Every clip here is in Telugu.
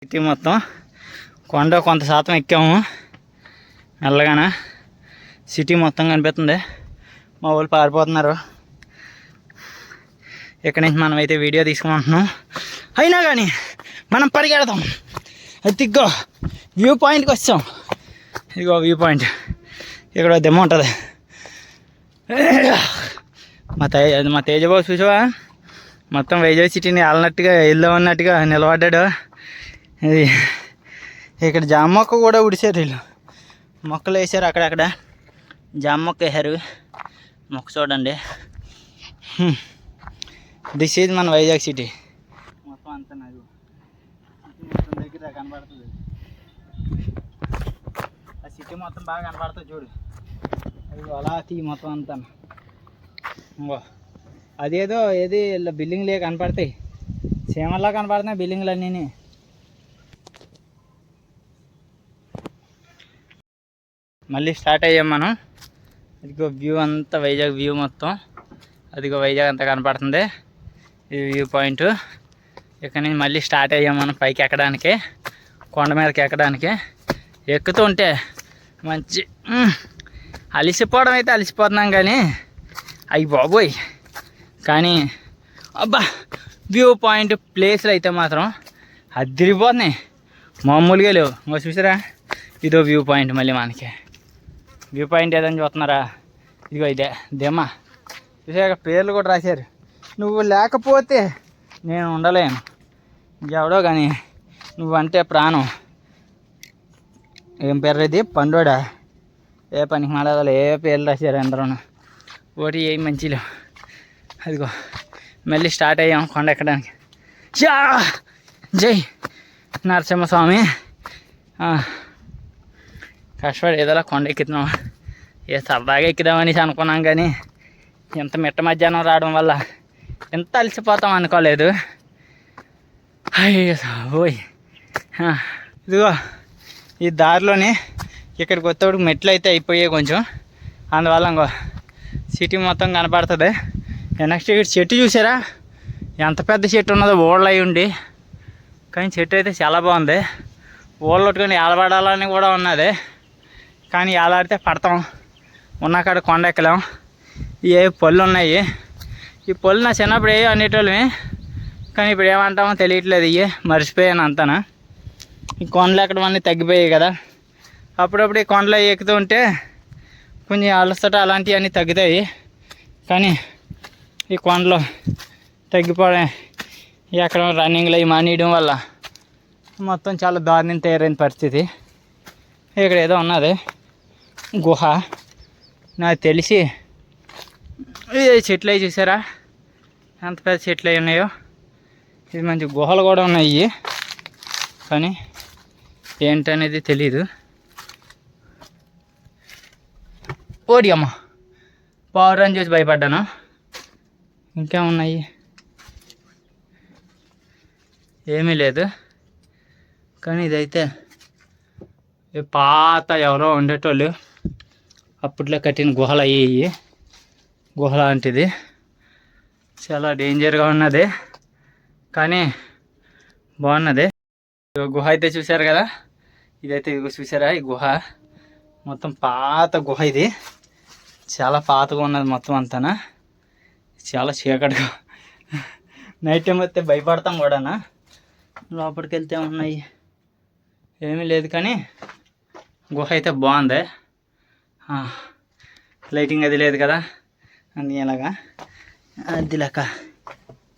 సిటీ మొత్తం కొండ కొంత శాతం ఎక్కాము మెల్లగానే. సిటీ మొత్తం కనిపిస్తుంది. మా వాళ్ళు పారిపోతున్నారు. ఇక్కడి నుంచి మనం అయితే వీడియో తీసుకుంటున్నాం. అయినా కానీ మనం పరిగెడతాం. అది ఇగో వ్యూ పాయింట్కి వచ్చాం. ఇదిగో వ్యూ పాయింట్. ఇక్కడ దెమ్మ ఉంటుంది. మా తేజబాబు చూసావా, మొత్తం వైజాగ్ సిటీని ఆలనట్టుగా వెళ్దాం అన్నట్టుగా నిలబడ్డాడు. ఇది ఇక్కడ జామ మొక్క కూడా ఉడిసారు వీళ్ళు. మొక్కలు వేసారు అక్కడక్కడ. జామ మొక్క వేసారు. మొక్క చూడండి. దిస్ ఈజ్ మన వైజాగ్ సిటీ. మొత్తం అంతా నాకు సిటీ మొత్తం దగ్గర కనబడుతుంది. ఆ సిటీ మొత్తం బాగా కనబడుతుంది చూడు. అది అలా తీ మొత్తం అంతా. అదేదో ఏది బిల్డింగ్లే కనపడతాయి. సీమల్లా కనపడుతున్నాయి బిల్డింగ్లు అన్నీ. మళ్ళీ స్టార్ట్ అయ్యాం మనం. అదిగో వ్యూ అంతా వైజాగ్ వ్యూ మొత్తం. అదిగో వైజాగ్ అంతా కనపడుతుంది. ఇది వ్యూ పాయింట్. ఇక్కడ నుంచి మళ్ళీ స్టార్ట్ అయ్యాం మనం పైకి ఎక్కడానికి, కొండ మీదకి ఎక్కడానికి. ఎక్కుతూ ఉంటే మంచి అలిసిపోవడం అయితే అలిసిపోతున్నాం కానీ అయ్యి బాబోయ్. కానీ అబ్బా వ్యూ పాయింట్ ప్లేస్లు అయితే మాత్రం అదిరిపోతున్నాయి, మామూలుగా లేవు. ఇంకో చూసారా, ఇదో వ్యూ పాయింట్. మళ్ళీ మనకి వ్యూ పాయింట్ ఏదని చూస్తున్నారా, ఇదిగో ఇదే దేమా. చూసాక పేర్లు కూడా రాశారు. నువ్వు లేకపోతే నేను ఉండలేను. ఎవడో కానీ నువ్వంటే ప్రాణం. ఏం పేరు ఇది, పండోడా? ఏ పనికి మాడదాలి, ఏ పేర్లు రాశారు అందరూ. ఒకటి ఏ మంచిలో. అదిగో మళ్ళీ స్టార్ట్ అయ్యాం కొండ ఎక్కడానికి. జై నరసింహస్వామి. కష్టపడి ఏదోలా కొండ ఎక్కుతున్నాం. సరదాగా ఎక్కుదామని అనుకున్నాం కానీ ఇంత మిట్ట మధ్యాహ్నం రావడం వల్ల ఎంత అలసిపోతాం అనుకోలేదు. అయ్యో ఓయ్. ఇదిగో ఈ దారిలోనే ఇక్కడికి వచ్చేటప్పుడు మెట్లు అయితే అయిపోయాయి కొంచెం. అందువల్ల ఇంకో సిటీ మొత్తం కనపడుతుంది. నెక్స్ట్ ఇక్కడ చెట్టు చూసారా, ఎంత పెద్ద చెట్టు ఉన్నదో ఓళ్ళు అయి ఉండి. కానీ చెట్టు అయితే చాలా బాగుంది. ఓళ్ళు కొట్టుకొని ఏలబడాలని కూడా ఉన్నది. కానీ ఏలాడితే పడతాం. ఉన్నకాడ కొండ ఎక్కలేం. ఏ పళ్ళు ఉన్నాయి. ఈ పళ్ళు నా చిన్నప్పుడు ఏ అనేటోళ్ళమే, కానీ ఇప్పుడు ఏమంటామో తెలియట్లేదు. ఇవి మర్చిపోయాను అంతాను. ఈ కొండలు ఎక్కడం అన్నీ తగ్గిపోయాయి కదా. అప్పుడప్పుడు ఈ కొండలు ఎక్కుతూ ఉంటే కొంచెం అలసట అలాంటివన్నీ తగ్గుతాయి. కానీ ఈ కొండలు తగ్గిపోవడం, ఎక్కడ రన్నింగ్లు అవి మానేయడం వల్ల మొత్తం చాలా దారుణం తయారైన పరిస్థితి. ఇక్కడ ఏదో ఉన్నది గుహ. నాకు తెలిసి చెట్లు అవి చూసారా, ఎంత పెద్ద చెట్లు అవి ఉన్నాయో. ఇది మంచి గుహలు కూడా ఉన్నాయి, కానీ ఏంటనేది తెలీదు. ఓడి అమ్మ, పావురాన్ని చూసి భయపడ్డాను. ఇంకేమున్నాయి, ఏమీ లేదు. కానీ ఇదైతే పాత ఎవరో ఉండేటోళ్ళు అప్పట్లో కట్టిన గుహలు అయ్యాయి. గుహ లాంటిది చాలా డేంజర్గా ఉన్నది, కానీ బాగున్నది. గుహ అయితే చూసారు కదా. ఇదైతే చూసారా, ఈ గుహ మొత్తం పాత గుహ. ఇది చాలా పాతగా ఉన్నది మొత్తం అంతానా. చాలా చీకటిగా, నైట్ టైం వస్తే భయపడతాం కూడానా. లోపలికి వెళ్తే ఉన్నాయి, ఏమీ లేదు. కానీ గుహ అయితే బాగుంది. లైటింగ్ అది లేదు కదా, అన్నీ ఎలాగా అది లేక.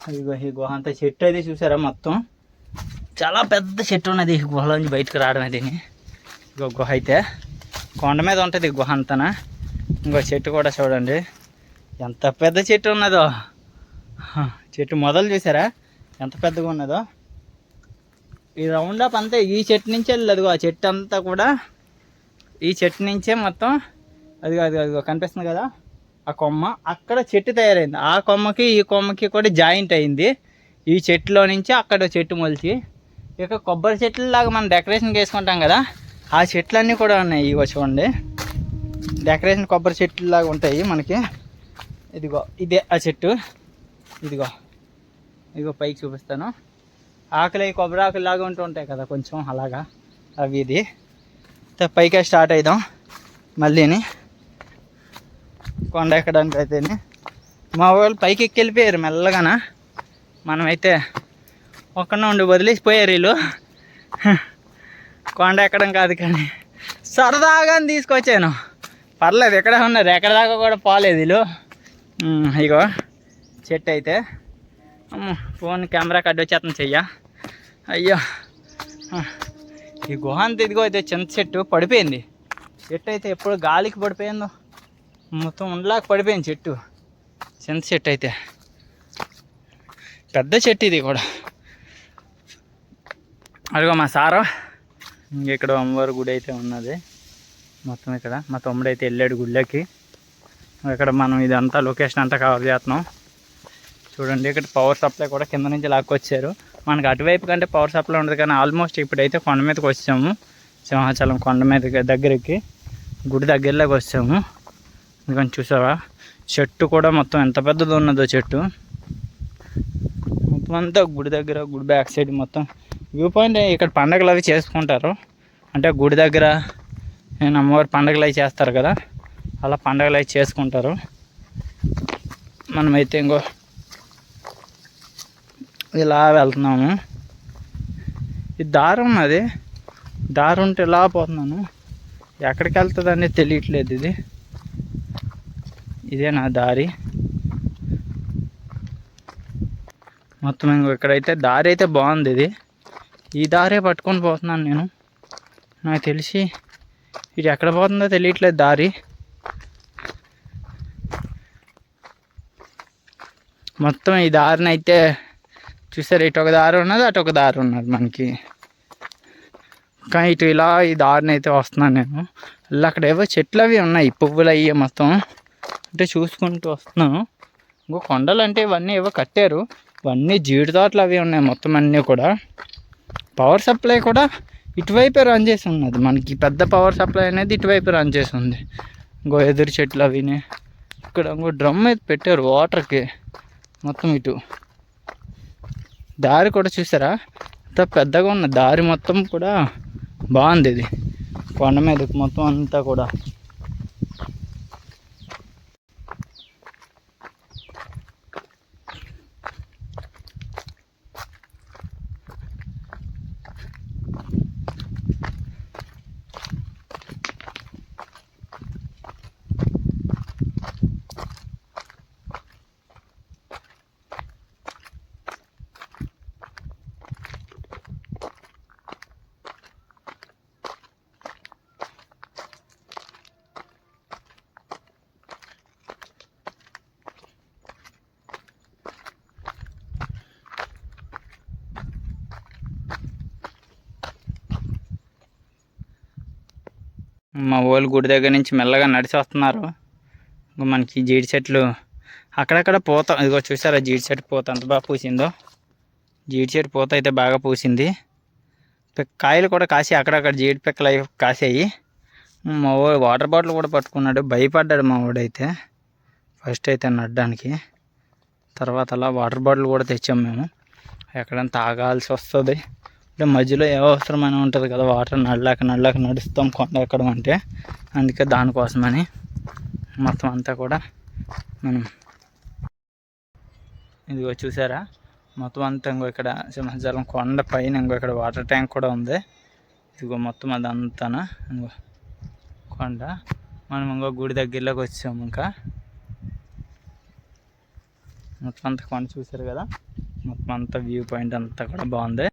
అదిగో ఈ గుహ అంతా చెట్టు అయితే చూసారా, మొత్తం చాలా పెద్ద చెట్టు ఉన్నది. ఈ గుహలోంచి బయటకు రావడం అది. ఇంకో గుహ అయితే కొండ మీద ఉంటుంది ఈ గుహ అంతానా. ఇంకో చెట్టు కూడా చూడండి, ఎంత పెద్ద చెట్టు ఉన్నదో. చెట్టు మొదలు చూసారా ఎంత పెద్దగా ఉన్నదో. ఈ రౌండ్ అప్ అంతా ఈ చెట్టు నుంచే వెళ్ళదు. ఆ చెట్టు అంతా కూడా ఈ చెట్టు నుంచే మొత్తం. అదిగో అదిగో అదిగో కనిపిస్తుంది కదా, ఆ కొమ్మ అక్కడ చెట్టు తయారైంది. ఆ కొమ్మకి ఈ కొమ్మకి కూడా జాయింట్ అయింది. ఈ చెట్టులో నుంచి అక్కడ చెట్టు మొలిచి, ఇక కొబ్బరి చెట్లలాగా మనం డెకరేషన్ చేసుకుంటాం కదా, ఆ చెట్లన్నీ కూడా ఉన్నాయి. ఇగో చూడండి, డెకరేషన్ కొబ్బరి చెట్లులాగా ఉంటాయి మనకి. ఇదిగో ఇదే ఆ చెట్టు. ఇదిగో ఇదిగో పైకి చూపిస్తాను. ఆకులు కొబ్బరి ఆకులు లాగా ఉంటుంటాయి కదా కొంచెం అలాగా అవి. ఇది పైకే స్టార్ట్ అవుదాం మళ్ళీని కొండ ఎక్కడానికి అయితేనే. మా వాళ్ళు పైకి ఎక్కి వెళ్ళిపోయారు మెల్లగాన, మనమైతే ఒక్కడే ఉండి వదిలేసిపోయారు వీళ్ళు. కొండ ఎక్కడం కాదు కానీ సరదాగా తీసుకొచ్చాను, పర్లేదు ఎక్కడ ఉన్నారు, ఎక్కడ దాకా కూడా పోలేదు వీళ్ళు. ఇగో చెట్టు అయితే ఫోన్ కెమెరా కట్ వచ్చేస్తాను చెయ్య. అయ్యో ఈ గుహ అంతా ఇదిగో అయితే చింత చెట్టు పడిపోయింది. చెట్టు అయితే ఎప్పుడు గాలికి పడిపోయిందో మొత్తం ఉండలాగా పడిపోయింది చెట్టు, చింత చెట్టు అయితే పెద్ద చెట్టు ఇది కూడా. అదిగో మా సారు ఇక్కడ అమ్మవారి గుడి అయితే ఉన్నది మొత్తం. ఇక్కడ మా తమ్ముడు అయితే వెళ్ళాడు గుళ్ళకి. ఇక్కడ మనం ఇదంతా లొకేషన్ అంతా కవర్ చేస్తున్నాం చూడండి. ఇక్కడ పవర్ సప్లై కూడా కింద నుంచి లాక్కొచ్చారు. మనకు అటువైపు కంటే పవర్ సప్లై ఉండదు కానీ ఆల్మోస్ట్ ఇప్పుడైతే కొండ మీదకి వచ్చాము, సింహాచలం కొండ మీద దగ్గరికి గుడి దగ్గరలోకి వచ్చాము. ఎందుకని చూసావా చెట్టు కూడా మొత్తం ఎంత పెద్దది ఉన్నదో చెట్టు మొత్తం అంతా. గుడి దగ్గర గుడి బ్యాక్ సైడ్ మొత్తం వ్యూ పాయింట్. ఇక్కడ పండగలు అవి చేసుకుంటారు, అంటే గుడి దగ్గర నేను అమ్మవారి పండగలు అవి చేస్తారు కదా, అలా పండగలు అవి చేసుకుంటారు. మనమైతే ఇంకో ఇలా వెళ్తున్నాము. ఇది దారి ఉన్నది, దారి ఉంటే ఇలా పోతున్నాను, ఎక్కడికి వెళ్తుంది అనేది తెలియట్లేదు. ఇదే నా దారి మొత్తం. ఇంకో ఇక్కడైతే దారి అయితే బాగుంది. ఈ దారే పట్టుకొని పోతున్నాను నేను. నాకు తెలిసి ఇది ఎక్కడ పోతుందో తెలియట్లేదు దారి. మొత్తం ఈ దారిని అయితే చూసారు, ఇటు ఒక దారి ఉన్నది, అటు ఒక దారి ఉన్నది మనకి. కానీ ఇటు ఇలా ఈ దారిని అయితే వస్తున్నాను నేను. అలా అక్కడ ఏవో చెట్లు అవి ఉన్నాయి, పువ్వులు అయ్యి మొత్తం అంటే చూసుకుంటూ వస్తున్నాను. ఇంకో కొండలు అంటే ఇవన్నీ ఏవో కట్టారు, ఇవన్నీ జీడి తోటలు అవి ఉన్నాయి మొత్తం అన్నీ కూడా. పవర్ సప్లై కూడా ఇటువైపే రన్ చేసి ఉన్నది మనకి, పెద్ద పవర్ సప్లై అనేది ఇటువైపు రన్ చేసి ఉంది. ఇంకో ఎదురు చెట్లు అవిని ఇక్కడ ఇంకో డ్రమ్ అయితే పెట్టారు వాటర్కి మొత్తం. ఇటు దారి కూడా చూసారా అంత పెద్దగా ఉన్న దారి మొత్తం కూడా బాగుంది. ఇది కొండ మీద మొత్తం అంతా కూడా. మా వాళ్ళు గుడి దగ్గర నుంచి మెల్లగా నడిచి వస్తున్నారు. మనకి జీడి చెట్లు అక్కడక్కడ పూత, ఇదిగో చూసారా జీడి చెట్టు పూత ఎంత బాగా పూసిందో. జీడి చెట్టు పూత అయితే బాగా పూసింది. కాయలు కూడా కాసి అక్కడక్కడ జీడి పిక్కలు అవి కాసాయి. మా వాడు వాటర్ బాటిల్ కూడా పట్టుకున్నాడు, భయపడ్డాడు మా వాడైతే ఫస్ట్ అయితే నడడానికి. తర్వాత అలా వాటర్ బాటిల్ కూడా తెచ్చాము మేము, ఎక్కడైనా తాగాల్సి వస్తుంది అంటే మధ్యలో ఏ అవసరమైన ఉంటుంది కదా, వాటర్ నడలేక నడుస్తాం కొండ ఎక్కడం అంటే, అందుకే దానికోసమని మొత్తం అంతా కూడా మనం. ఇదిగో చూసారా మొత్తం అంతా. ఇంకో ఇక్కడ సింహాచలం కొండ పైన ఇంకో ఇక్కడ వాటర్ ట్యాంక్ కూడా ఉంది. ఇదిగో మొత్తం అదంతా ఇంకో కొండ. మనం ఇంకో గుడి దగ్గరలోకి వచ్చాము. ఇంకా మొత్తం అంతా కొండ చూసారు కదా, మొత్తం అంతా వ్యూ పాయింట్ అంతా కూడా బాగుంది.